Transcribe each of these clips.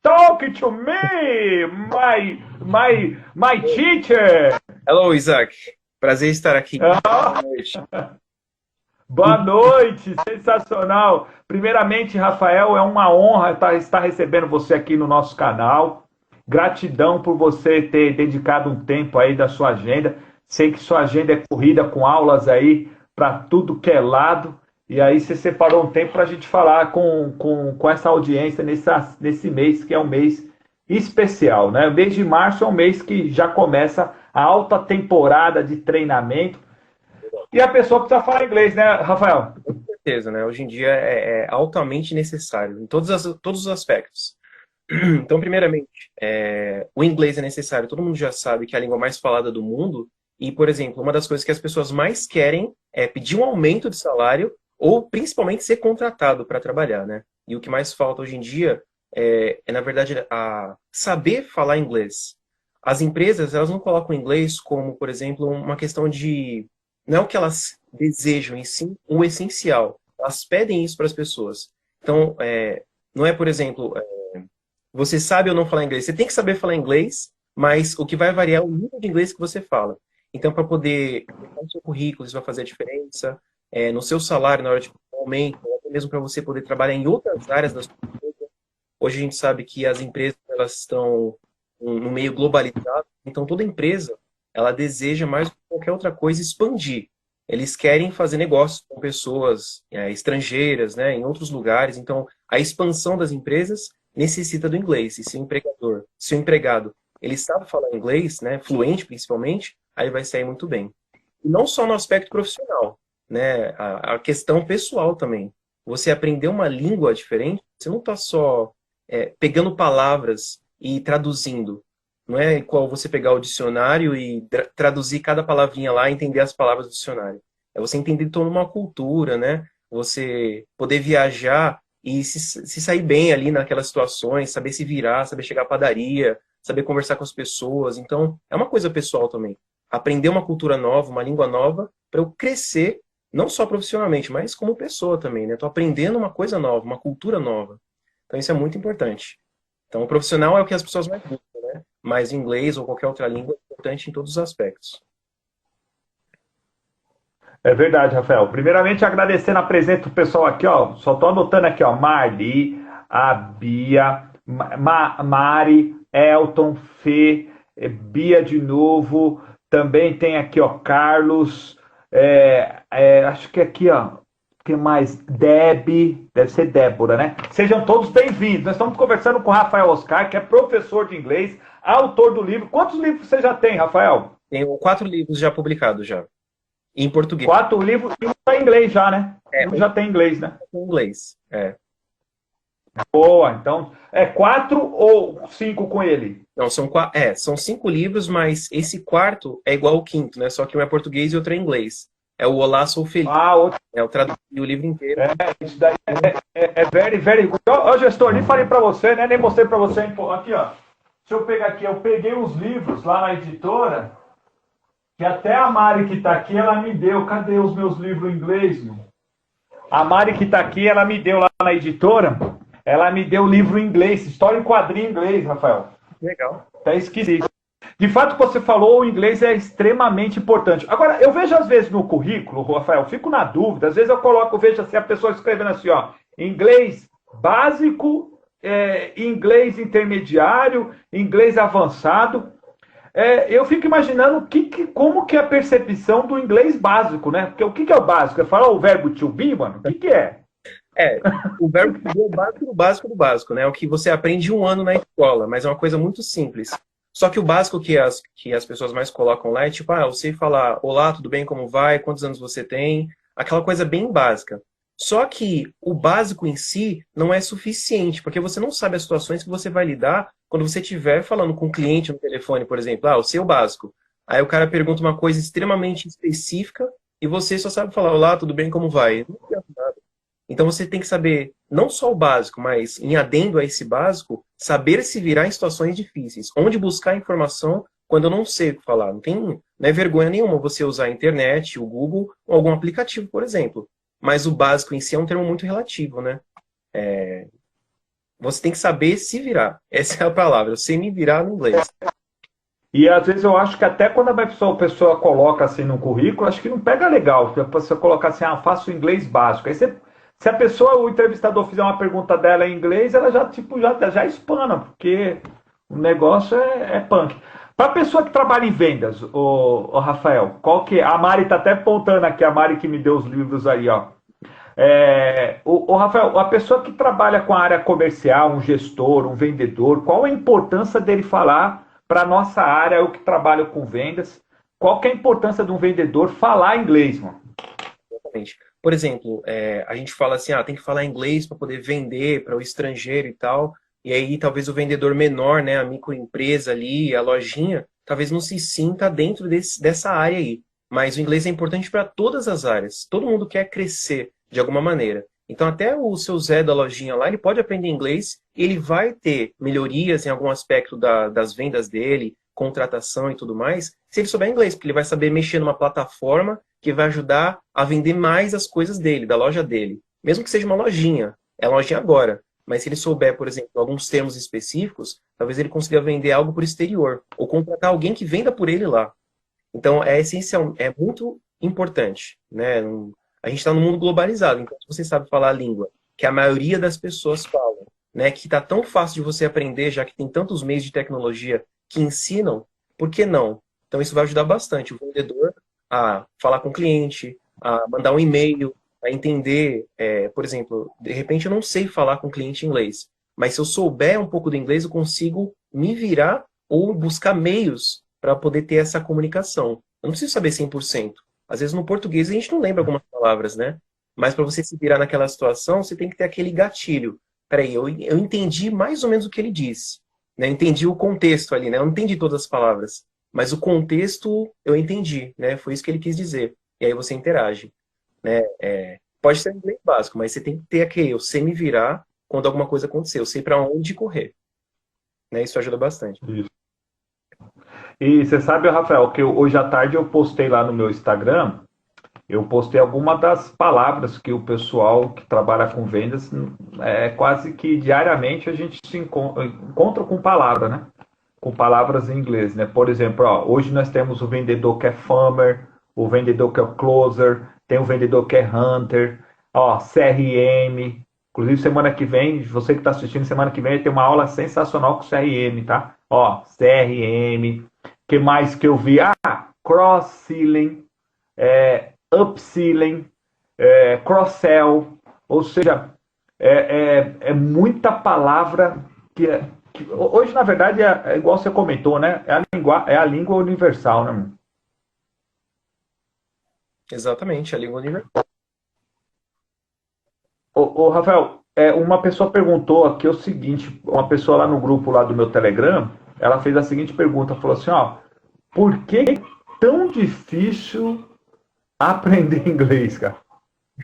Talk to me, my teacher. Hello, Isaac. Prazer estar aqui. Ah, Boa noite. boa noite, sensacional. Primeiramente, Rafael, é uma honra estar recebendo você aqui no nosso canal. Gratidão por você ter dedicado um tempo aí da sua agenda. Sei que sua agenda é corrida com aulas aí para tudo que é lado. E aí você separou um tempo para a gente falar com essa audiência nesse mês, que é um mês especial, né? O mês de março é um mês que já começa a alta temporada de treinamento. E a pessoa precisa falar inglês, né, Rafael? Com certeza, né? Hoje em dia é altamente necessário, em todos os aspectos. Então, primeiramente, o inglês é necessário. Todo mundo já sabe que é a língua mais falada do mundo. E, por exemplo, uma das coisas que as pessoas mais querem é pedir um aumento de salário ou, principalmente, ser contratado para trabalhar, né? E o que mais falta hoje em dia na verdade, saber falar inglês. As empresas, elas não colocam o inglês como, por exemplo, uma questão de... Não é o que elas desejam, e sim o essencial. Elas pedem isso para as pessoas. Então, não é, por exemplo, você sabe ou não falar inglês. Você tem que saber falar inglês, mas o que vai variar é o nível de inglês que você fala. Então, para poder colocar no seu currículo, isso vai fazer a diferença. No seu salário, na hora de um aumento, ou até mesmo para você poder trabalhar em outras áreas da sua vida. Hoje a gente sabe que as empresas elas estão no meio globalizado, então toda empresa ela deseja mais do que qualquer outra coisa expandir. Eles querem fazer negócios com pessoas estrangeiras, né, em outros lugares. Então, a expansão das empresas necessita do inglês. E se o empregado, ele sabe falar inglês, né, fluente principalmente, aí vai sair muito bem. E não só no aspecto profissional, né, a questão pessoal também. Você aprender uma língua diferente, você não está só pegando palavras e traduzindo. Não é igual você pegar o dicionário e traduzir cada palavrinha lá e entender as palavras do dicionário. É você entender toda uma cultura, né? Você poder viajar e se sair bem ali naquelas situações, saber se virar, saber chegar à padaria, saber conversar com as pessoas. Então, é uma coisa pessoal também. Aprender uma cultura nova, uma língua nova, para eu crescer, não só profissionalmente, mas como pessoa também, né? Tô aprendendo uma coisa nova, uma cultura nova. Então, isso é muito importante. Então, o profissional é o que as pessoas mais buscam, né? Mas inglês ou qualquer outra língua é importante em todos os aspectos. É verdade, Rafael. Primeiramente, agradecendo a presença do pessoal aqui, ó. Só tô anotando aqui, ó. Marli, a Bia, Mari, Elton, Fê, Bia de novo. Também tem aqui, ó, Carlos. Acho que aqui, ó. Que mais? Deb, deve ser Débora, né? Sejam todos bem-vindos. Nós estamos conversando com o Rafael Oscar, que é professor de inglês, autor do livro. Quantos livros você já tem, Rafael? Tenho 4 livros já publicados já, em português. Quatro livros e um está em inglês já, né? Um Um já tem inglês, né? em inglês. Boa, então é quatro ou cinco com ele? Não, são 5 livros, mas esse quarto é igual ao quinto, né? Só que um é português e outro é inglês. É o Olá, Sou Feliz. Ah, outro. Eu traduzi o livro inteiro. Isso daí é very, very good. Ó, gestor, nem falei para você, né? Nem mostrei para você. Aqui, ó. Deixa eu pegar aqui. Eu peguei os livros lá na editora, que até a Mari que está aqui, ela me deu. Cadê os meus livros em inglês, meu? A Mari que está aqui, ela me deu lá na editora. Ela me deu o livro em inglês, história em quadrinho em inglês, Rafael. Legal. Tá esquisito. De fato, o que você falou, o inglês é extremamente importante. Agora, eu vejo às vezes no currículo, Rafael, fico na dúvida, às vezes eu vejo assim, a pessoa escrevendo assim, ó, inglês básico, inglês intermediário, inglês avançado. Eu fico imaginando como que é a percepção do inglês básico, né? Porque o que é o básico? É falar o verbo to be, mano? O que é? O verbo to be é o básico do básico do básico, né? É o que você aprende um ano na escola, mas é uma coisa muito simples. Só que o básico que as pessoas mais colocam lá é tipo, eu sei falar, olá, tudo bem, como vai? Quantos anos você tem? Aquela coisa bem básica. Só que o básico em si não é suficiente, porque você não sabe as situações que você vai lidar quando você estiver falando com um cliente no telefone, por exemplo. Eu sei o básico. Aí o cara pergunta uma coisa extremamente específica e você só sabe falar, olá, tudo bem, como vai? Não adianta nada. Então você tem que saber não só o básico, mas em adendo a esse básico, saber se virar em situações difíceis. Onde buscar informação quando eu não sei o que falar. Não é vergonha nenhuma você usar a internet, o Google ou algum aplicativo, por exemplo. Mas o básico em si é um termo muito relativo, né? Você tem que saber se virar. Essa é a palavra. Eu sei me virar no inglês. E às vezes eu acho que até quando a pessoa coloca assim no currículo, acho que não pega legal. Porque a pessoa colocar assim, ah, faço inglês básico. Aí você, se a pessoa, o entrevistador fizer uma pergunta dela em inglês, ela já, tipo, já espana, porque o negócio é punk. Para a pessoa que trabalha em vendas, o Rafael, qual que a Mari tá até apontando aqui, a Mari que me deu os livros aí, ó. O Rafael, a pessoa que trabalha com a área comercial, um gestor, um vendedor, qual a importância dele falar para a nossa área, eu que trabalho com vendas, qual que é a importância de um vendedor falar inglês, mano? Exatamente. Por exemplo, a gente fala assim, tem que falar inglês para poder vender para o estrangeiro e tal. E aí talvez o vendedor menor, né, a microempresa ali, a lojinha, talvez não se sinta dentro dessa área aí. Mas o inglês é importante para todas as áreas. Todo mundo quer crescer de alguma maneira. Então até o seu Zé da lojinha lá, ele pode aprender inglês e ele vai ter melhorias em algum aspecto das vendas dele, contratação e tudo mais, se ele souber inglês, porque ele vai saber mexer numa plataforma que vai ajudar a vender mais as coisas dele, da loja dele. Mesmo que seja uma lojinha. É lojinha agora. Mas se ele souber, por exemplo, alguns termos específicos, talvez ele consiga vender algo por exterior. Ou contratar alguém que venda por ele lá. Então, é essencial, é muito importante. Né? A gente está num mundo globalizado. Então, se você sabe falar a língua que a maioria das pessoas falam, né, que está tão fácil de você aprender, já que tem tantos meios de tecnologia que ensinam, por que não? Então, isso vai ajudar bastante o vendedor a falar com o cliente, a mandar um e-mail, a entender, por exemplo, de repente eu não sei falar com o cliente em inglês, mas se eu souber um pouco do inglês, eu consigo me virar ou buscar meios para poder ter essa comunicação. Eu não preciso saber 100%. Às vezes no português a gente não lembra algumas palavras, né? Mas para você se virar naquela situação, você tem que ter aquele gatilho. Peraí, eu entendi mais ou menos o que ele disse. Né? Entendi o contexto ali, né? Eu não entendi todas as palavras. Mas o contexto eu entendi, né? Foi isso que ele quis dizer. E aí você interage, né? Pode ser inglês básico, mas você tem que ter aquele, eu sei me virar quando alguma coisa acontecer, eu sei para onde correr, né? Isso ajuda bastante. Isso. E você sabe, Rafael, que hoje à tarde eu postei lá no meu Instagram, eu postei algumas das palavras que o pessoal que trabalha com vendas, quase que diariamente a gente se encontra com palavra, né? Com palavras em inglês, né? Por exemplo, ó, hoje nós temos o vendedor que é farmer, o vendedor que é o closer, tem o vendedor que é hunter, ó, CRM. Inclusive, semana que vem, você que está assistindo, semana que vem tem uma aula sensacional com CRM, tá? Ó, CRM. Que mais que eu vi? Ah, cross-selling, upselling, cross-sell. Ou seja, é muita palavra que hoje, na verdade, é igual você comentou, né? É a língua universal, né, mano? Exatamente, a língua universal. Ô, Rafael, uma pessoa perguntou aqui o seguinte, uma pessoa lá no grupo lá do meu Telegram, ela fez a seguinte pergunta, falou assim, ó, por que é tão difícil aprender inglês, cara?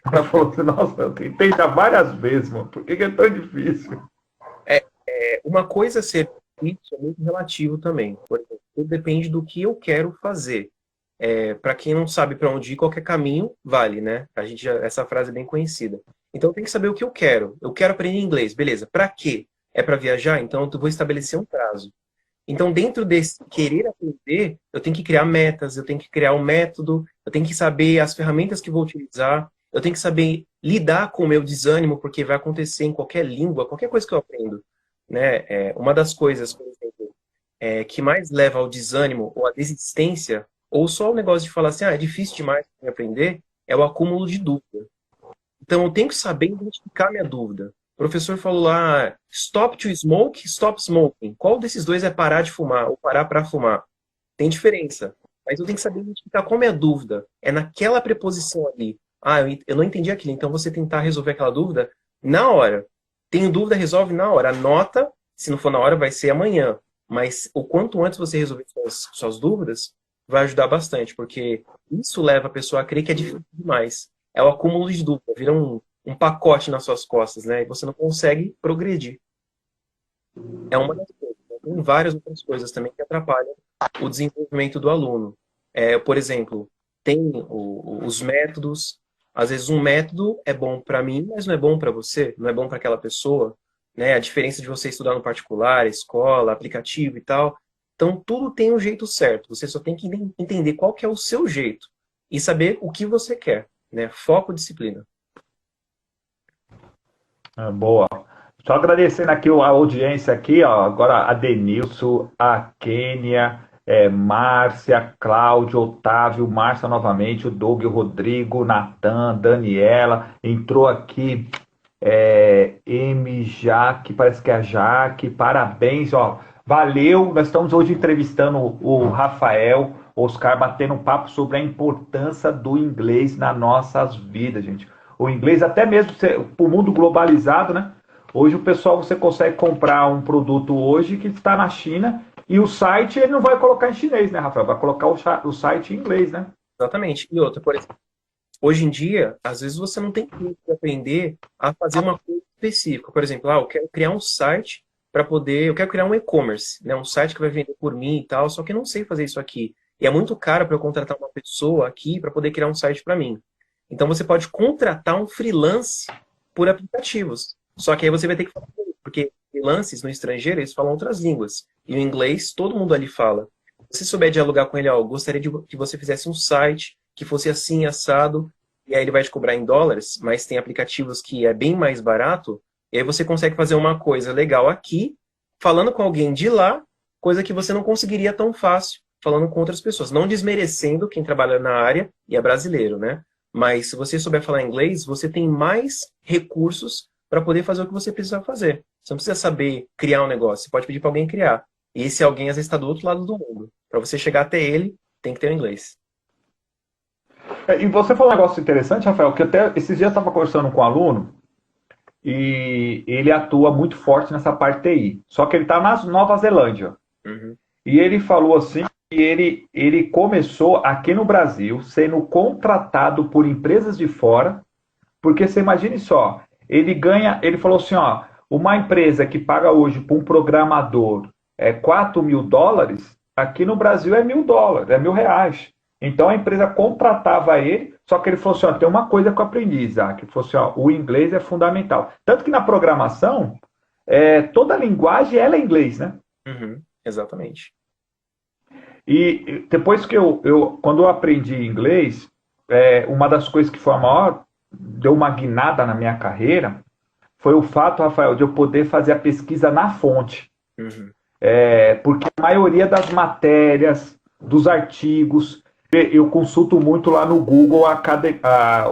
Ela falou assim, nossa, eu tentei já várias vezes, mano, por que é tão difícil? Uma coisa ser difícil é muito relativo também. Por exemplo, tudo depende do que eu quero fazer. Para quem não sabe para onde ir, qualquer caminho vale, né? Essa frase é bem conhecida. Então, eu tenho que saber o que eu quero. Eu quero aprender inglês, beleza. Para quê? É para viajar? Então, eu vou estabelecer um prazo. Então, dentro desse querer aprender, eu tenho que criar metas, eu tenho que criar um método, eu tenho que saber as ferramentas que vou utilizar, eu tenho que saber lidar com o meu desânimo, porque vai acontecer em qualquer língua, qualquer coisa que eu aprendo. Né? Uma das coisas, por exemplo, que mais leva ao desânimo ou à desistência, ou só o negócio de falar assim, é difícil demais para aprender, é o acúmulo de dúvida. Então, eu tenho que saber identificar minha dúvida. O professor falou lá, stop to smoke, stop smoking. Qual desses dois é parar de fumar ou parar para fumar? Tem diferença. Mas eu tenho que saber identificar qual é a minha dúvida. É naquela preposição ali. Eu não entendi aquilo. Então, você tentar resolver aquela dúvida na hora. Tenho dúvida, resolve na hora. Anota, se não for na hora, vai ser amanhã. Mas o quanto antes você resolver suas dúvidas, vai ajudar bastante. Porque isso leva a pessoa a crer que é difícil demais. É o acúmulo de dúvida. Vira um pacote nas suas costas, né? E você não consegue progredir. É uma das coisas. Né? Tem várias outras coisas também que atrapalham o desenvolvimento do aluno. Por exemplo, tem os métodos. Às vezes um método é bom para mim, mas não é bom para você, não é bom para aquela pessoa. né? A diferença de você estudar no particular, escola, aplicativo e tal. Então, tudo tem um jeito certo. Você só tem que entender qual que é o seu jeito e saber o que você quer, né? Foco, disciplina. Boa. Só agradecendo aqui a audiência aqui, ó, agora a Denilson, a Kênia, Márcia, Cláudio, Otávio, Márcia novamente, o Doug, o Rodrigo, Natan, Daniela, entrou aqui Jaque, parece que é a Jaque, parabéns, ó, valeu, nós estamos hoje entrevistando o Rafael Oscar, batendo um papo sobre a importância do inglês nas nossas vidas, gente. O inglês, até mesmo para o mundo globalizado, né? Hoje o pessoal, você consegue comprar um produto hoje que está na China e o site ele não vai colocar em chinês, né, Rafael? Vai colocar o site em inglês, né? Exatamente. E outra, por exemplo, hoje em dia, às vezes você não tem tempo de aprender a fazer uma coisa específica. Por exemplo, eu quero criar um site para poder, eu quero criar um e-commerce, né? Um site que vai vender por mim e tal, só que eu não sei fazer isso aqui. E é muito caro para eu contratar uma pessoa aqui para poder criar um site para mim. Então você pode contratar um freelance por aplicativos. Só que aí você vai ter que falar com ele, porque freelances no estrangeiro, eles falam outras línguas. E o inglês, todo mundo ali fala. Se você souber dialogar com ele, gostaria de que você fizesse um site que fosse assim, assado, e aí ele vai te cobrar em dólares, mas tem aplicativos que é bem mais barato, e aí você consegue fazer uma coisa legal aqui, falando com alguém de lá, coisa que você não conseguiria tão fácil falando com outras pessoas. Não desmerecendo quem trabalha na área e é brasileiro, né? Mas se você souber falar inglês, você tem mais recursos para poder fazer o que você precisa fazer. Você não precisa saber criar um negócio, você pode pedir para alguém criar. E esse alguém às vezes está do outro lado do mundo. Para você chegar até ele, tem que ter o inglês. E você falou um negócio interessante, Rafael, que até esses dias eu estava conversando com um aluno e ele atua muito forte nessa parte TI. Só que ele está na Nova Zelândia. Uhum. E ele falou assim que ele começou aqui no Brasil sendo contratado por empresas de fora, porque você imagine só, ele falou assim, ó, uma empresa que paga hoje para um programador $4.000, aqui no Brasil é $1.000, é R$ 1.000. Então a empresa contratava ele, só que ele falou assim, ó, tem uma coisa que eu aprendi, Isaac, ele falou assim, ó, o inglês é fundamental. Tanto que na programação, toda a linguagem ela é inglês, né? Uhum. Exatamente. E depois que quando eu aprendi inglês, uma das coisas que foi a maior, deu uma guinada na minha carreira, foi o fato, Rafael, de eu poder fazer a pesquisa na fonte. Uhum. Porque a maioria das matérias, dos artigos, eu consulto muito lá no Google Academy,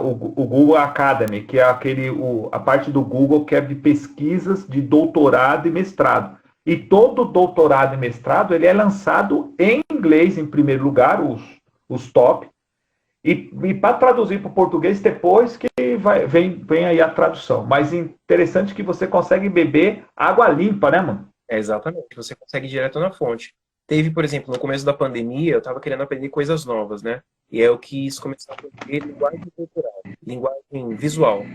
o Google Academy, que é a parte do Google que é de pesquisas de doutorado e mestrado. E todo doutorado e mestrado ele é lançado em inglês, em primeiro lugar, os top, e para traduzir para o português depois que vem aí a tradução. Mas interessante que você consegue beber água limpa, né, mano? Exatamente. Você consegue ir direto na fonte. Teve, por exemplo, no começo da pandemia, eu estava querendo aprender coisas novas, né? E aí eu quis começar a aprender linguagem cultural, linguagem visual.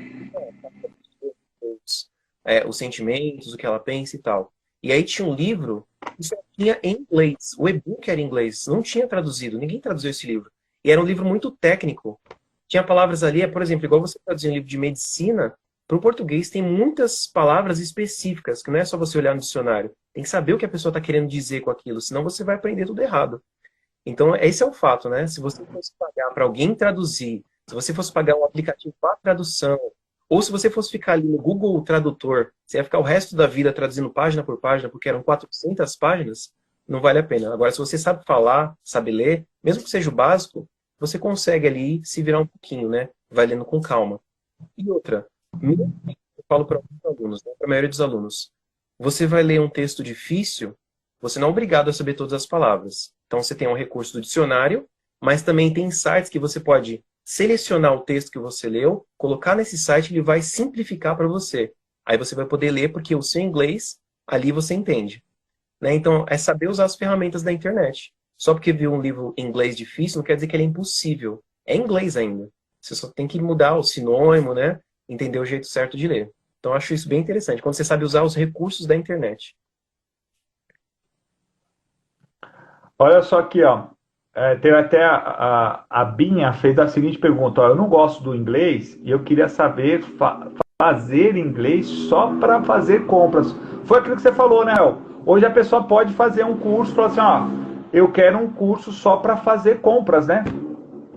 Os sentimentos, o que ela pensa e tal. E aí tinha um livro que só tinha em inglês. O e-book era em inglês, não tinha traduzido, ninguém traduziu esse livro. E era um livro muito técnico. Tinha palavras ali, por exemplo, igual você traduzir um livro de medicina, para o português tem muitas palavras específicas, que não é só você olhar no dicionário. Tem que saber o que a pessoa está querendo dizer com aquilo, senão você vai aprender tudo errado. Então, esse é o fato, né? Se você fosse pagar para alguém traduzir, se você fosse pagar um aplicativo para tradução, ou se você fosse ficar ali no Google Tradutor, você ia ficar o resto da vida traduzindo página por página, porque eram 400 páginas, não vale a pena. Agora, se você sabe falar, sabe ler, mesmo que seja o básico, você consegue ali se virar um pouquinho, né? Vai lendo com calma. E outra, eu falo para alguns alunos, né? Para a maioria dos alunos, você vai ler um texto difícil, você não é obrigado a saber todas as palavras. Então, você tem um recurso do dicionário, mas também tem sites que você pode selecionar o texto que você leu, colocar nesse site, ele vai simplificar para você. Aí você vai poder ler, porque o seu inglês, ali você entende. Né? Então, é saber usar as ferramentas da internet. Só porque viu um livro em inglês difícil, não quer dizer que ele é impossível. É inglês ainda. Você só tem que mudar o sinônimo, né? Entender o jeito certo de ler. Então, eu acho isso bem interessante, quando você sabe usar os recursos da internet. Olha só aqui, ó. Tem até a Binha fez a seguinte pergunta: ó, eu não gosto do inglês e eu queria saber fazer inglês só para fazer compras. Foi aquilo que você falou, né, El? Hoje a pessoa pode fazer um curso, falar assim, ó, eu quero um curso só para fazer compras, né?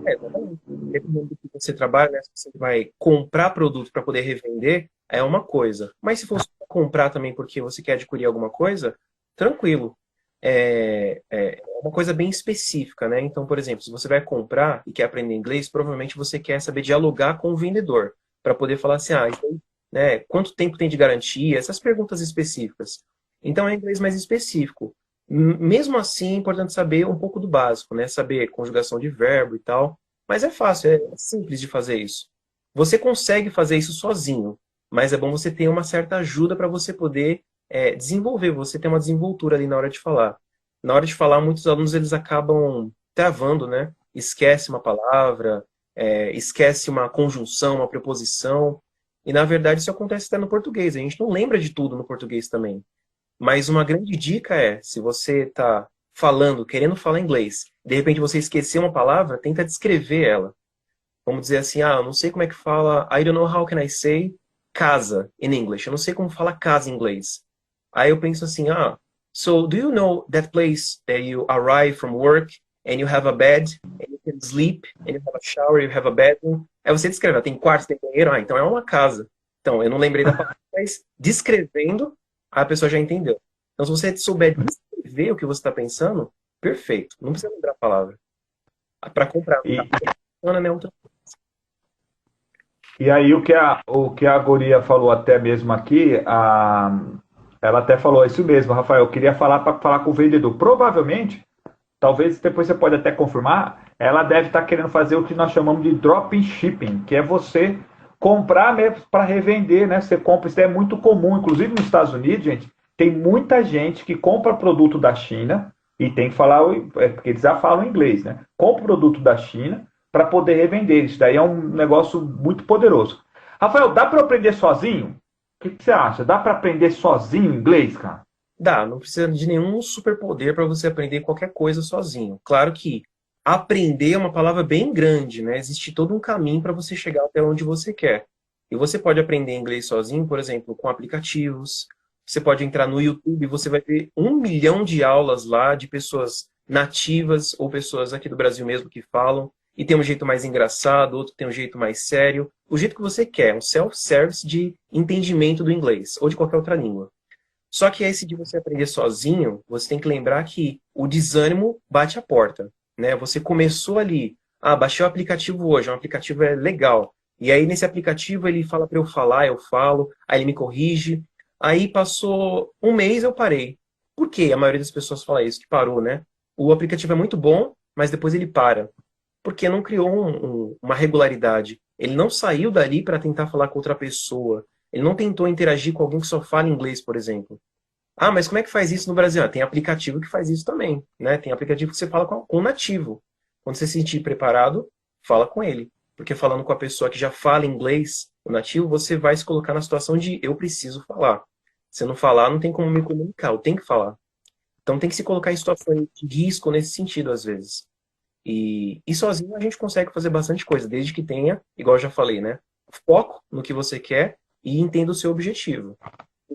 Exatamente. Dependendo do que você trabalha, né? Se você vai comprar produto para poder revender, é uma coisa. Mas se for só comprar também porque você quer adquirir alguma coisa, tranquilo. É uma coisa bem específica, né? Então, por exemplo, se você vai comprar e quer aprender inglês, provavelmente você quer saber dialogar com o vendedor para poder falar assim, ah, então, né, quanto tempo tem de garantia? Essas perguntas específicas. Então, é inglês mais específico. Mesmo assim, é importante saber um pouco do básico, né? Saber conjugação de verbo e tal. Mas é fácil, é simples de fazer isso. Você consegue fazer isso sozinho, mas é bom você ter uma certa ajuda para você poder desenvolver, você ter uma desenvoltura ali na hora de falar. Na hora de falar, muitos alunos eles acabam travando, né? Esquece uma palavra, esquece uma conjunção, uma preposição. E na verdade isso acontece até no português. A gente não lembra de tudo no português também. Mas uma grande dica é, se você está falando, querendo falar inglês, de repente você esqueceu uma palavra, tenta descrever ela. Vamos dizer assim, ah, eu não sei como é que fala, I don't know how can I say casa in English. Eu não sei como fala casa em inglês. Aí eu penso assim, ah, so do you know that place that you arrive from work and you have a bed and you can sleep and you have a shower, you have a bedroom? Aí você descreve, ah, tem quarto, tem banheiro, ah, então é uma casa. Então, eu não lembrei da palavra, mas descrevendo, a pessoa já entendeu. Então, se você souber descrever o que você está pensando, perfeito. Não precisa lembrar a palavra. Para comprar, E, funciona, né? Outra. e aí o que a guria falou até mesmo aqui, ela até falou isso mesmo, Rafael, eu queria falar para falar com o vendedor. Provavelmente, talvez depois você pode até confirmar, ela deve estar querendo fazer o que nós chamamos de drop shipping, que é você comprar mesmo para revender, né? Você compra, isso é muito comum, inclusive nos Estados Unidos, gente, tem muita gente que compra produto da China e tem que falar, porque eles já falam inglês, né? Compra o produto da China para poder revender. Isso daí é um negócio muito poderoso. Rafael, dá para aprender sozinho? O que você acha? Dá para aprender sozinho inglês, cara? Dá, não precisa de nenhum superpoder para você aprender qualquer coisa sozinho. Claro que aprender é uma palavra bem grande, né? Existe todo um caminho para você chegar até onde você quer. E você pode aprender inglês sozinho, por exemplo, com aplicativos. Você pode entrar no YouTube e você vai ver 1 milhão de aulas lá de pessoas nativas ou pessoas aqui do Brasil mesmo que falam. E tem um jeito mais engraçado, outro tem um jeito mais sério. O jeito que você quer, um self-service de entendimento do inglês ou de qualquer outra língua. Só que esse de você aprender sozinho, você tem que lembrar que o desânimo bate a porta, né? Você começou ali, ah, baixei o aplicativo hoje, um aplicativo é legal. E aí nesse aplicativo ele fala para eu falar, eu falo, aí ele me corrige. Aí passou um mês eu parei. Por quê? A maioria das pessoas fala isso, que parou, né? O aplicativo é muito bom, mas depois ele para. Porque não criou uma regularidade. Ele não saiu dali para tentar falar com outra pessoa. Ele não tentou interagir com alguém que só fala inglês, por exemplo. Ah, mas como é que faz isso no Brasil? Ah, tem aplicativo que faz isso também, né? Tem aplicativo que você fala com o nativo. Quando você se sentir preparado, fala com ele. Porque falando com a pessoa que já fala inglês, o nativo, você vai se colocar na situação de eu preciso falar. Se eu não falar, não tem como me comunicar, eu tenho que falar. Então tem que se colocar em situações de risco nesse sentido, às vezes. E sozinho a gente consegue fazer bastante coisa, desde que tenha, igual eu já falei, né? Foco no que você quer e entenda o seu objetivo.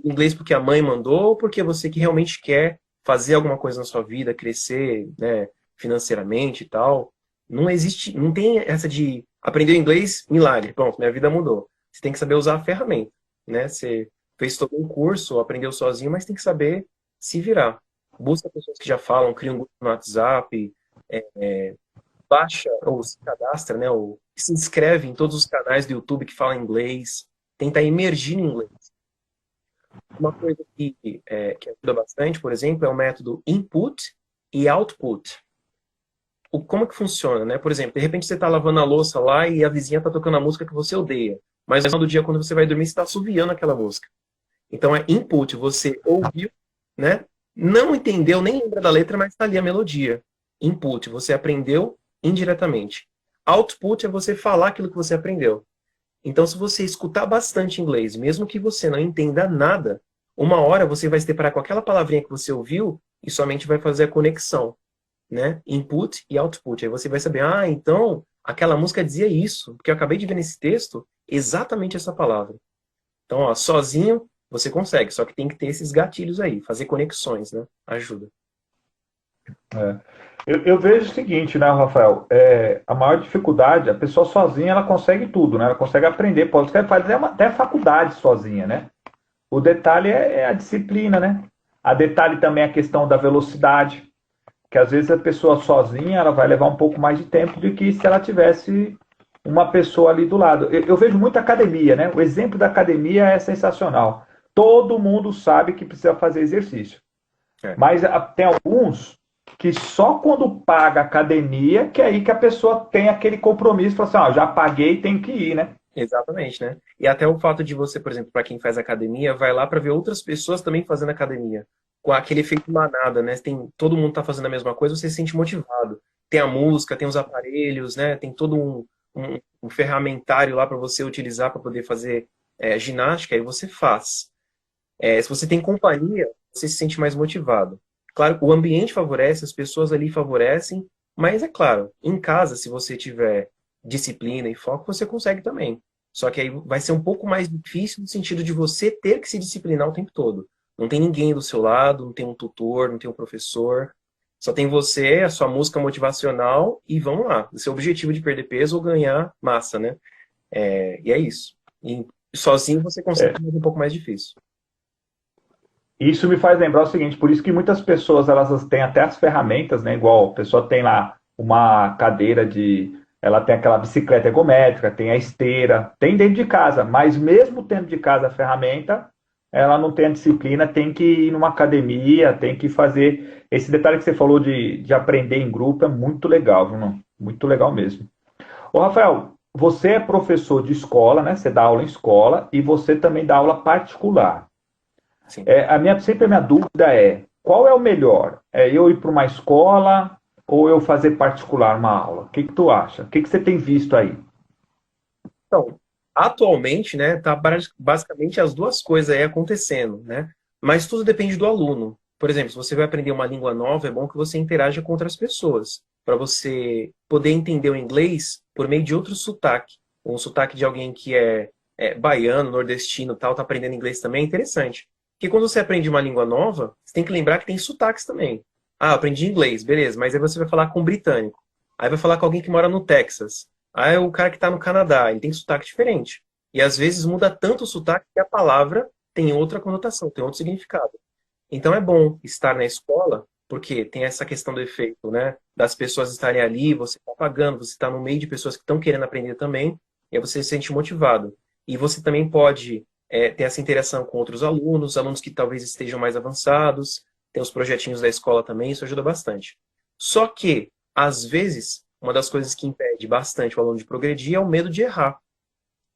Inglês porque a mãe mandou ou porque você que realmente quer fazer alguma coisa na sua vida, crescer, né, financeiramente e tal. Não existe, não tem essa de aprender inglês, milagre, pronto, minha vida mudou. Você tem que saber usar a ferramenta, né? Você fez todo um curso, aprendeu sozinho, mas tem que saber se virar. Busca pessoas que já falam, cria um grupo no WhatsApp, baixa ou se cadastra, né? Ou se inscreve em todos os canais do YouTube que falam inglês. Tenta emergir em inglês. Uma coisa que ajuda bastante, por exemplo, é o método input e output. Como que funciona, né? Por exemplo, de repente você está lavando a louça lá e a vizinha está tocando a música que você odeia. Mas no final do dia, quando você vai dormir, você está assoviando aquela música. Então é input, você ouviu, né? Não entendeu, nem lembra da letra, mas está ali a melodia. Input, você aprendeu indiretamente. Output é você falar aquilo que você aprendeu. Então, se você escutar bastante inglês, mesmo que você não entenda nada, uma hora você vai se deparar com aquela palavrinha que você ouviu e somente vai fazer a conexão, né? Input e output. Aí você vai saber, ah, então aquela música dizia isso, porque eu acabei de ver nesse texto exatamente essa palavra. Então, ó, sozinho você consegue, só que tem que ter esses gatilhos aí, fazer conexões, né? Ajuda. É. Eu vejo o seguinte, né, Rafael? A maior dificuldade, a pessoa sozinha, ela consegue tudo, né? Ela consegue aprender, pode fazer até faculdade sozinha, né? O detalhe é a disciplina, né? A detalhe também é a questão da velocidade, que às vezes a pessoa sozinha, ela vai levar um pouco mais de tempo do que se ela tivesse uma pessoa ali do lado. Eu vejo muita academia, né? O exemplo da academia é sensacional. Todo mundo sabe que precisa fazer exercício. É. Mas tem alguns que só quando paga a academia, que é aí que a pessoa tem aquele compromisso, fala assim, ó, já paguei, tem que ir, né? Exatamente, né? E até o fato de você, por exemplo, para quem faz academia, vai lá para ver outras pessoas também fazendo academia. Com aquele efeito manada, né? Tem, todo mundo tá fazendo a mesma coisa, você se sente motivado. Tem a música, tem os aparelhos, né? Tem todo um ferramentário lá para você utilizar para poder fazer ginástica, aí você faz. Se você tem companhia, você se sente mais motivado. Claro, o ambiente favorece, as pessoas ali favorecem, mas é claro, em casa, se você tiver disciplina e foco, você consegue também. Só que aí vai ser um pouco mais difícil no sentido de você ter que se disciplinar o tempo todo. Não tem ninguém do seu lado, não tem um tutor, não tem um professor. Só tem você, a sua música motivacional e vamos lá. O seu objetivo de perder peso ou ganhar massa, né? E é isso. E sozinho você consegue, mas é um pouco mais difícil. Isso me faz lembrar o seguinte, por isso que muitas pessoas elas têm até as ferramentas, né? Igual a pessoa tem lá uma cadeira de, ela tem aquela bicicleta ergométrica, tem a esteira, tem dentro de casa, mas mesmo tendo de casa a ferramenta, ela não tem a disciplina, tem que ir numa academia, tem que fazer. Esse detalhe que você falou de aprender em grupo é muito legal, viu, não? Muito legal mesmo. Ô, Rafael, você é professor de escola, né? Você dá aula em escola e você também dá aula particular. Sim. Sempre a minha dúvida é, qual é o melhor? É eu ir para uma escola ou eu fazer particular uma aula? O que que tu acha? O que que você tem visto aí? Então, atualmente, né, tá basicamente as duas coisas aí acontecendo, né? Mas tudo depende do aluno. Por exemplo, se você vai aprender uma língua nova, é bom que você interaja com outras pessoas, para você poder entender o inglês por meio de outro sotaque. Um sotaque de alguém que é baiano, nordestino, tal, tá aprendendo inglês também é interessante. Porque quando você aprende uma língua nova, você tem que lembrar que tem sotaques também. Ah, eu aprendi inglês, beleza, mas aí você vai falar com um britânico. Aí vai falar com alguém que mora no Texas. Aí o cara que está no Canadá, ele tem sotaque diferente. E às vezes muda tanto o sotaque que a palavra tem outra conotação, tem outro significado. Então é bom estar na escola, porque tem essa questão do efeito, né? Das pessoas estarem ali, você está pagando, você está no meio de pessoas que estão querendo aprender também, e aí você se sente motivado. E você também pode ter essa interação com outros alunos que talvez estejam mais avançados, tem os projetinhos da escola também, isso ajuda bastante. Só que, às vezes, uma das coisas que impede bastante o aluno de progredir é o medo de errar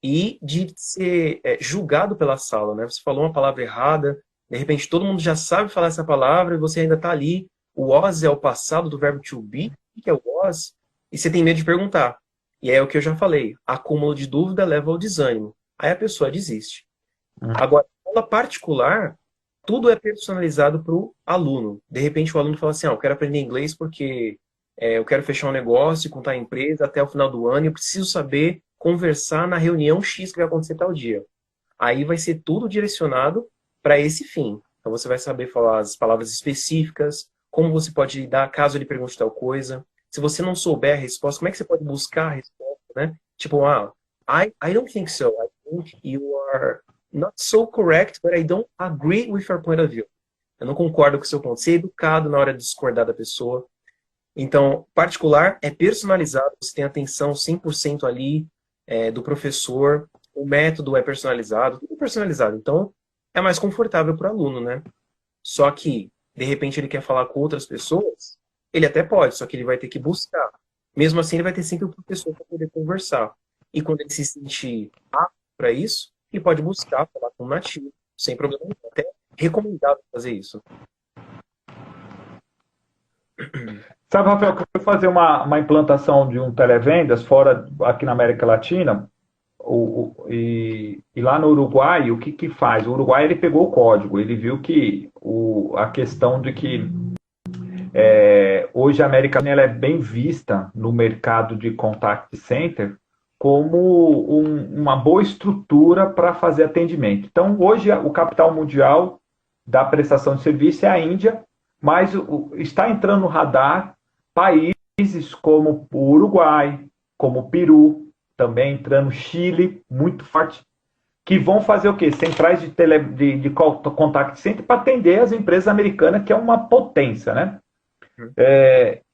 e de ser julgado pela sala, né? Você falou uma palavra errada, de repente todo mundo já sabe falar essa palavra e você ainda está ali. O was é o passado do verbo to be. O que é o was? E você tem medo de perguntar. E é o que eu já falei. Acúmulo de dúvida leva ao desânimo. Aí a pessoa desiste. Agora, aula particular, tudo é personalizado para o aluno. De repente o aluno fala assim, eu quero aprender inglês porque eu quero fechar um negócio, contar a empresa até o final do ano e eu preciso saber conversar na reunião X que vai acontecer tal dia. Aí vai ser tudo direcionado para esse fim. Então você vai saber falar as palavras específicas, como você pode lidar caso ele pergunte tal coisa. Se você não souber a resposta, como é que você pode buscar a resposta, né? Tipo, I don't think so. I think you are not so correct, but I don't agree with your point of view. Eu não concordo com o seu ponto. Ser educado na hora de discordar da pessoa. Então, particular é personalizado, você tem atenção 100% ali do professor, o método é personalizado, tudo é personalizado. Então, é mais confortável para o aluno, né? Só que, de repente, ele quer falar com outras pessoas, ele até pode, só que ele vai ter que buscar. Mesmo assim, ele vai ter sempre o professor para poder conversar. E quando ele se sentir apto para isso, ele pode buscar falar com um nativo, sem problema nenhum. Até recomendável fazer isso. Sabe, Rafael, que eu fui fazer uma implantação de um televendas fora, aqui na América Latina, e lá no Uruguai, o que que faz? O Uruguai, ele pegou o código, ele viu que a questão de que hoje a América Latina ela é bem vista no mercado de contact center como uma boa estrutura para fazer atendimento. Então, hoje, o capital mundial da prestação de serviço é a Índia, mas está entrando no radar países como o Uruguai, como o Peru, também entrando Chile, muito forte, que vão fazer o quê? Centrais de contact center para atender as empresas americanas, que é uma potência, né?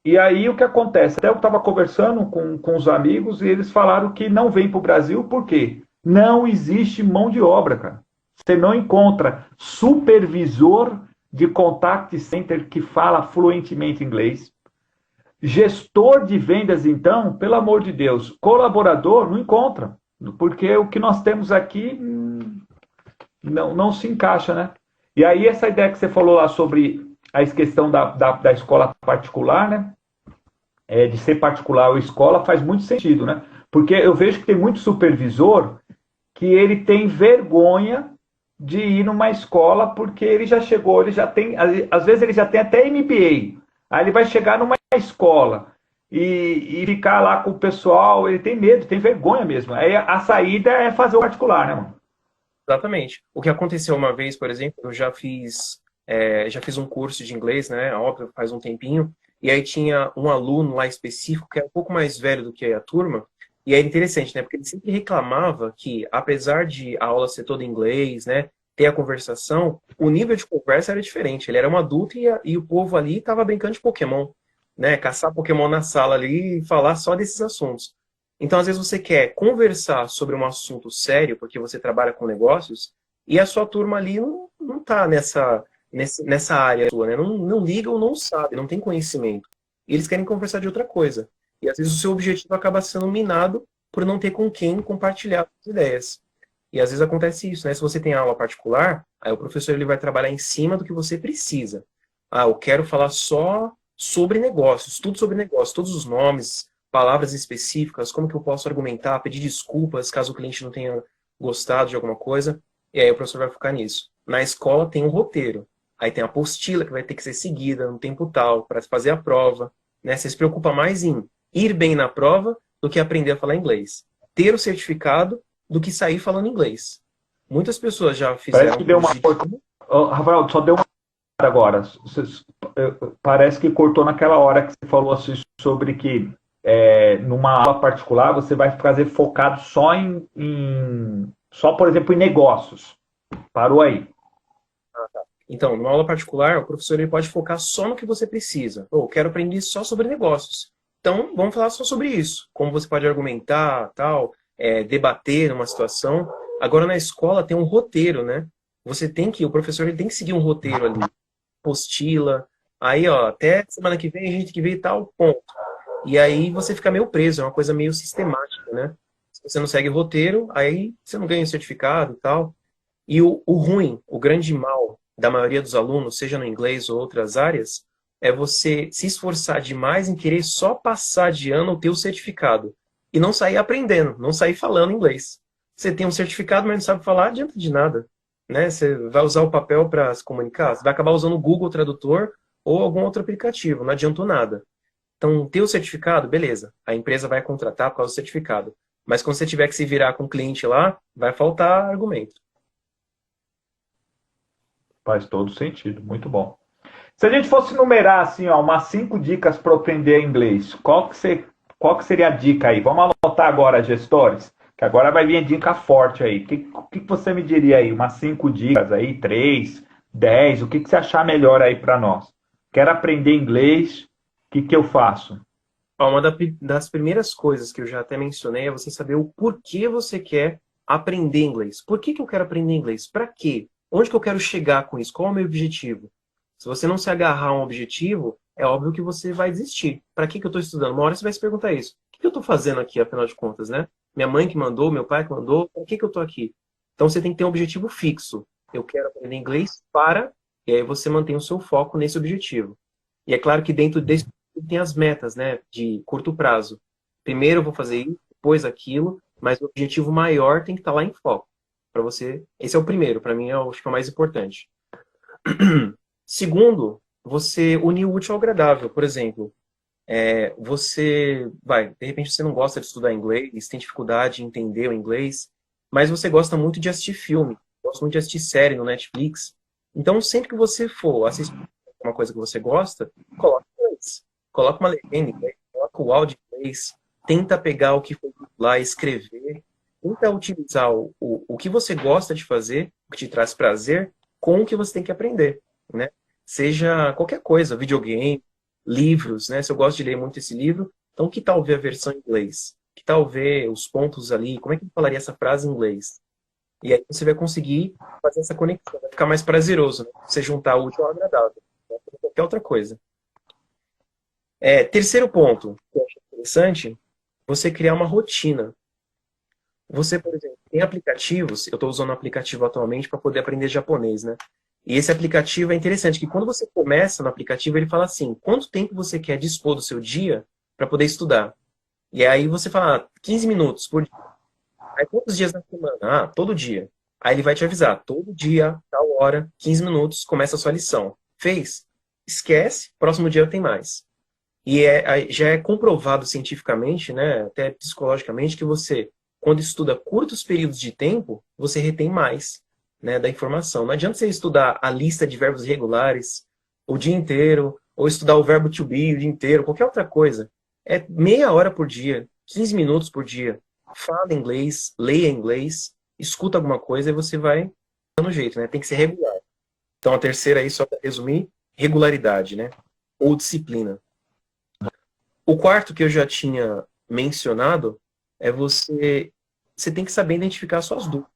E aí o que acontece? Até eu estava conversando com os amigos e eles falaram que não vem para o Brasil, por quê? Não existe mão de obra, cara. Você não encontra supervisor de contact center que fala fluentemente inglês. Gestor de vendas, então, pelo amor de Deus, colaborador não encontra, porque o que nós temos aqui não se encaixa, né? E aí essa ideia que você falou lá sobre a questão da escola particular, né? De ser particular ou escola, faz muito sentido, né? Porque eu vejo que tem muito supervisor que ele tem vergonha de ir numa escola porque ele já chegou, ele já tem, às vezes ele já tem até MBA. Aí ele vai chegar numa escola e ficar lá com o pessoal, ele tem medo, tem vergonha mesmo. Aí a saída é fazer o particular, né, mano? Exatamente. O que aconteceu uma vez, por exemplo, eu já fiz um curso de inglês, né? Óbvio, faz um tempinho. E aí tinha um aluno lá específico que era um pouco mais velho do que a turma. E era interessante, né? Porque ele sempre reclamava que, apesar de a aula ser toda em inglês, né? Ter a conversação, o nível de conversa era diferente. Ele era um adulto e o povo ali estava brincando de Pokémon, né? Caçar Pokémon na sala ali e falar só desses assuntos. Então, às vezes, você quer conversar sobre um assunto sério, porque você trabalha com negócios, e a sua turma ali não tá nessa área sua, né? Não liga ou não sabe, não tem conhecimento. E eles querem conversar de outra coisa. E às vezes o seu objetivo acaba sendo minado por não ter com quem compartilhar as ideias. E às vezes acontece isso, né? Se você tem aula particular, aí o professor ele vai trabalhar em cima do que você precisa. Ah, eu quero falar só sobre negócios, tudo sobre negócios, todos os nomes, palavras específicas, como que eu posso argumentar, pedir desculpas caso o cliente não tenha gostado de alguma coisa. E aí o professor vai focar nisso. Na escola tem um roteiro. Aí tem a apostila que vai ter que ser seguida no tempo tal para fazer a prova, né? Você se preocupa mais em ir bem na prova do que aprender a falar inglês. Ter o certificado do que sair falando inglês. Muitas pessoas já Parece fizeram que deu uma. curso de... Rafael, só deu uma agora. Parece que cortou naquela hora que você falou assim, sobre que numa aula particular você vai fazer focado só só, por exemplo, em negócios. Parou aí. Então, numa aula particular, o professor ele pode focar só no que você precisa. Ou quero aprender só sobre negócios. Então, vamos falar só sobre isso. Como você pode argumentar, tal, debater numa situação. Agora, na escola tem um roteiro, né? O professor ele tem que seguir um roteiro ali. Apostila. Aí, ó, até semana que vem a gente tem que ver tal ponto. E aí você fica meio preso, é uma coisa meio sistemática, né? Se você não segue o roteiro, aí você não ganha o certificado e tal. E o ruim, o grande mal da maioria dos alunos, seja no inglês ou outras áreas, é você se esforçar demais em querer só passar de ano o teu certificado. E não sair aprendendo, não sair falando inglês. Você tem um certificado, mas não sabe falar, adianta de nada. Né? Você vai usar o papel para se comunicar, você vai acabar usando o Google Tradutor ou algum outro aplicativo, não adiantou nada. Então, ter o certificado, beleza. A empresa vai contratar por causa do certificado. Mas quando você tiver que se virar com o cliente lá, vai faltar argumento. Faz todo sentido. Muito bom. Se a gente fosse numerar assim, ó, umas 5 dicas para aprender inglês, qual que seria a dica aí? Vamos anotar agora, gestores, que agora vai vir a dica forte aí. O que você me diria aí? Umas 5 dicas aí, 3, 10, o que você achar melhor aí para nós? Quero aprender inglês, o que eu faço? Ó, das primeiras coisas que eu já até mencionei é você saber o porquê você quer aprender inglês. Por que eu quero aprender inglês? Para quê? Onde que eu quero chegar com isso? Qual é o meu objetivo? Se você não se agarrar a um objetivo, é óbvio que você vai desistir. Para que eu estou estudando? Uma hora você vai se perguntar isso. O que eu estou fazendo aqui, afinal de contas, né? Minha mãe que mandou, meu pai que mandou, para que eu estou aqui? Então você tem que ter um objetivo fixo. Eu quero aprender inglês para... E aí você mantém o seu foco nesse objetivo. E é claro que dentro desse tem as metas, né? De curto prazo. Primeiro eu vou fazer isso, depois aquilo, mas o objetivo maior tem que estar lá em foco. Para você, esse é o primeiro, para mim acho que é o mais importante. Segundo, você unir o útil ao agradável. Por exemplo, De repente você não gosta de estudar inglês, tem dificuldade em entender o inglês, mas você gosta muito de assistir filme, gosta muito de assistir série no Netflix. Então, sempre que você for assistir uma coisa que você gosta, coloca em inglês. Coloca uma legenda em inglês, coloca o áudio em inglês, tenta pegar o que foi lá, escrever, tenta utilizar o que você gosta de fazer, o que te traz prazer, com o que você tem que aprender, né? Seja qualquer coisa, videogame, livros, né? Se eu gosto de ler muito esse livro, então que tal ver a versão em inglês? Que tal ver os pontos ali? Como é que eu falaria essa frase em inglês? E aí você vai conseguir fazer essa conexão, vai ficar mais prazeroso, né? Você juntar o útil ao agradável, né? Qualquer outra coisa. Terceiro ponto, que eu acho interessante, você criar uma rotina. Você, por exemplo, tem aplicativos, eu estou usando um aplicativo atualmente para poder aprender japonês, né? E esse aplicativo é interessante, que quando você começa no aplicativo, ele fala assim, quanto tempo você quer dispor do seu dia para poder estudar? E aí você fala, 15 minutos por dia. Aí quantos dias na semana? Ah, todo dia. Aí ele vai te avisar, todo dia, tal hora, 15 minutos, começa a sua lição. Fez? Esquece, próximo dia tem mais. E já é comprovado cientificamente, né, até psicologicamente, que você, quando estuda curtos períodos de tempo, você retém mais, né, da informação. Não adianta você estudar a lista de verbos regulares o dia inteiro, ou estudar o verbo to be o dia inteiro, qualquer outra coisa. É meia hora por dia, 15 minutos por dia. Fala inglês, leia inglês, escuta alguma coisa e você vai dando jeito, né? Tem que ser regular. Então a terceira aí, só para resumir, regularidade, né? Ou disciplina. O quarto que eu já tinha mencionado é você tem que saber identificar suas dúvidas.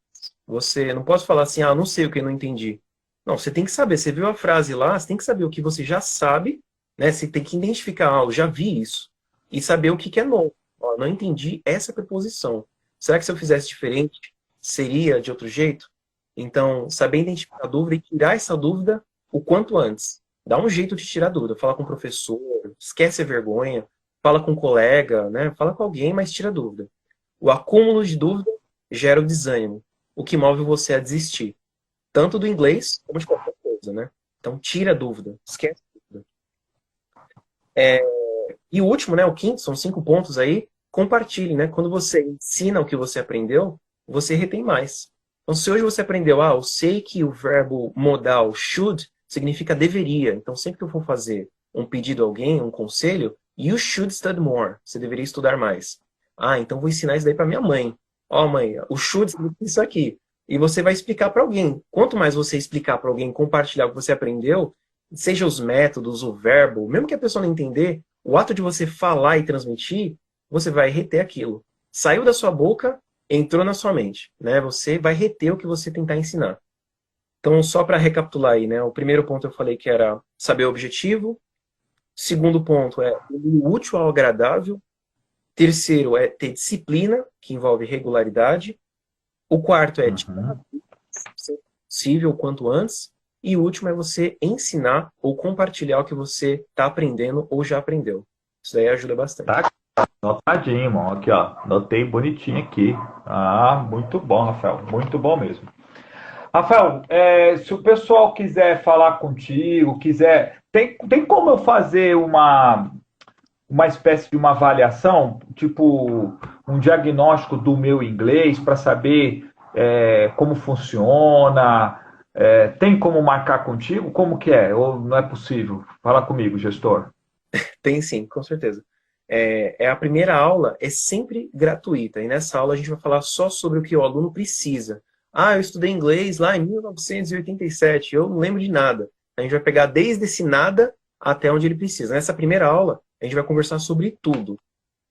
Você não pode falar assim, não sei o que eu não entendi. Não, você tem que saber, você viu a frase lá, você tem que saber o que você já sabe, né? Você tem que identificar, eu já vi isso, e saber o que que é novo. Ó, não entendi essa preposição. Será que se eu fizesse diferente, seria de outro jeito? Então, saber identificar a dúvida e tirar essa dúvida o quanto antes. Dá um jeito de tirar a dúvida. Fala com o professor, esquece a vergonha, fala com um colega, né? Fala com alguém, mas tira a dúvida. O acúmulo de dúvida gera o desânimo, o que move você a desistir, tanto do inglês como de qualquer coisa, né? Então, tira a dúvida, esquece a dúvida. E o último, né, o quinto, são 5 pontos aí, compartilhe, né? Quando você ensina o que você aprendeu, você retém mais. Então, se hoje você aprendeu, eu sei que o verbo modal should significa deveria. Então, sempre que eu for fazer um pedido a alguém, um conselho, you should study more. Você deveria estudar mais. Então vou ensinar isso daí para minha mãe. Mãe, o should significa isso aqui. E você vai explicar para alguém. Quanto mais você explicar para alguém, compartilhar o que você aprendeu, seja os métodos, o verbo, mesmo que a pessoa não entender, o ato de você falar e transmitir, você vai reter aquilo. Saiu da sua boca, entrou na sua mente, né? Você vai reter o que você tentar ensinar. Então, só para recapitular aí, né? O primeiro ponto eu falei que era saber o objetivo. Segundo ponto é o útil ao agradável. Terceiro é ter disciplina, que envolve regularidade. O quarto é ser possível o quanto antes. E o último é você ensinar ou compartilhar o que você está aprendendo ou já aprendeu. Isso daí ajuda bastante. Tá anotadinho, irmão. Aqui, ó. Anotei bonitinho aqui. Muito bom, Rafael. Muito bom mesmo. Rafael, se o pessoal quiser falar contigo, tem como eu fazer uma espécie de uma avaliação, tipo um diagnóstico do meu inglês para saber como funciona? Tem como marcar contigo? Como que é? Ou não é possível? Fala comigo, gestor. Tem sim, com certeza. A primeira aula é sempre gratuita. E nessa aula a gente vai falar só sobre o que o aluno precisa. Eu estudei inglês lá em 1987, eu não lembro de nada. A gente vai pegar desde esse nada até onde ele precisa. Nessa primeira aula, a gente vai conversar sobre tudo.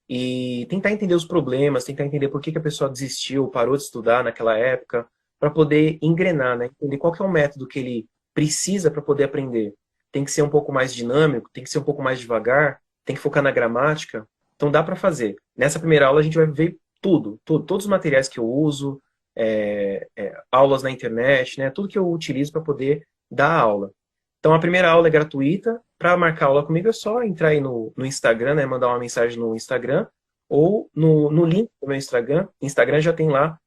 E tentar entender os problemas, tentar entender por que a pessoa desistiu, parou de estudar naquela época, para poder engrenar, né? Entender qual que é o método que ele precisa para poder aprender. Tem que ser um pouco mais dinâmico, tem que ser um pouco mais devagar, tem que focar na gramática. Então dá para fazer. Nessa primeira aula a gente vai ver tudo, todos os materiais que eu uso, aulas na internet, né? Tudo que eu utilizo para poder dar aula. Então a primeira aula é gratuita. Para marcar aula comigo é só entrar aí no Instagram, né? Mandar uma mensagem no Instagram ou no link do meu Instagram. Instagram já tem lá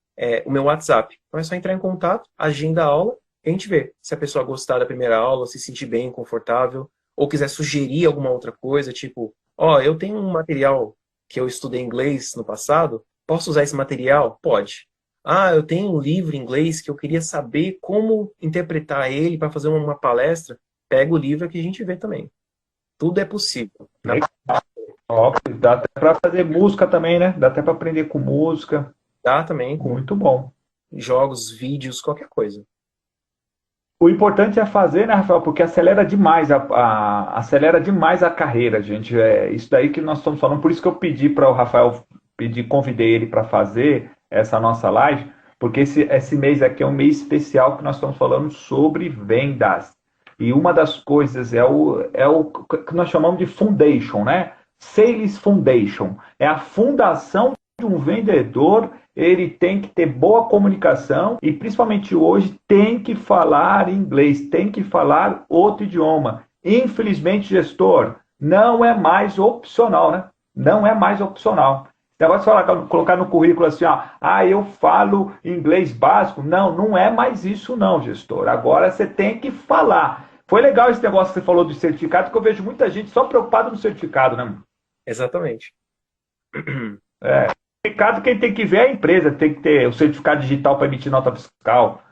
o meu WhatsApp. Então é só entrar em contato, agenda a aula e a gente vê se a pessoa gostar da primeira aula, se sentir bem, confortável, ou quiser sugerir alguma outra coisa, tipo, Ó, eu tenho um material que eu estudei inglês no passado, posso usar esse material? Pode. Ah, eu tenho um livro em inglês que eu queria saber como interpretar ele para fazer uma palestra. Pega o livro que a gente vê também. Tudo é possível. Legal. Ó, dá até para fazer música também, né? Dá até para aprender com música. Dá também com Muito bom. jogos, vídeos, qualquer coisa. O importante é fazer, né, Rafael? Porque acelera demais acelera demais a carreira, gente. É isso daí que nós estamos falando. Por isso que eu pedi para o Rafael, convidei ele para fazer essa nossa live, porque esse mês aqui é um mês especial que nós estamos falando sobre vendas. E uma das coisas é o que nós chamamos de foundation, né? Sales Foundation. É a fundação de um vendedor. Ele tem que ter boa comunicação e, principalmente hoje, tem que falar inglês, tem que falar outro idioma. Infelizmente, gestor, não é mais opcional, né? Não é mais opcional. Esse negócio de falar, colocar no currículo assim, ó, eu falo inglês básico. Não, não é mais isso não, gestor. Agora você tem que falar. Foi legal esse negócio que você falou do certificado, que eu vejo muita gente só preocupada no certificado, né? Exatamente. Certificado, quem tem que ver é a empresa, tem que ter o certificado digital para emitir nota fiscal.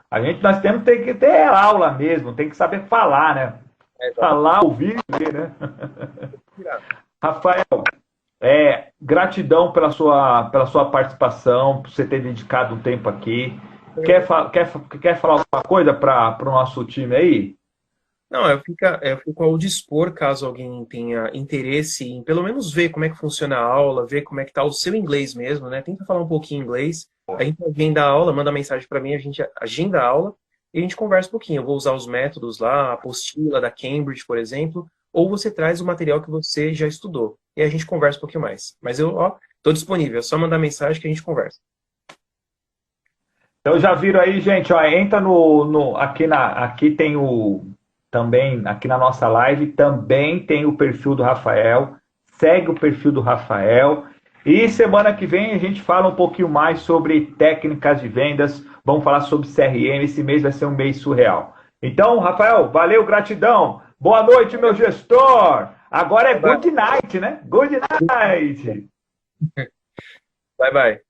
Nós temos que ter aula mesmo, tem que saber falar, né? Exatamente. Falar, ouvir e ver, né? Rafael, gratidão pela sua participação, por você ter dedicado um tempo aqui. Quer falar alguma coisa para o nosso time aí? Não, eu fico ao dispor caso alguém tenha interesse em pelo menos ver como é que funciona a aula, ver como é que tá o seu inglês mesmo, né? Tenta falar um pouquinho inglês. A gente agenda a aula, manda mensagem para mim, a gente agenda a aula e a gente conversa um pouquinho. Eu vou usar os métodos lá, a apostila da Cambridge, por exemplo, ou você traz o material que você já estudou e a gente conversa um pouquinho mais. Mas tô disponível, é só mandar mensagem que a gente conversa. Então já viram aí, gente, ó, entra aqui tem também, aqui na nossa live, também tem o perfil do Rafael, segue o perfil do Rafael, e semana que vem a gente fala um pouquinho mais sobre técnicas de vendas, vamos falar sobre CRM, esse mês vai ser um mês surreal. Então, Rafael, valeu, gratidão, boa noite, meu gestor, agora é good night, né? Good night! Bye, bye.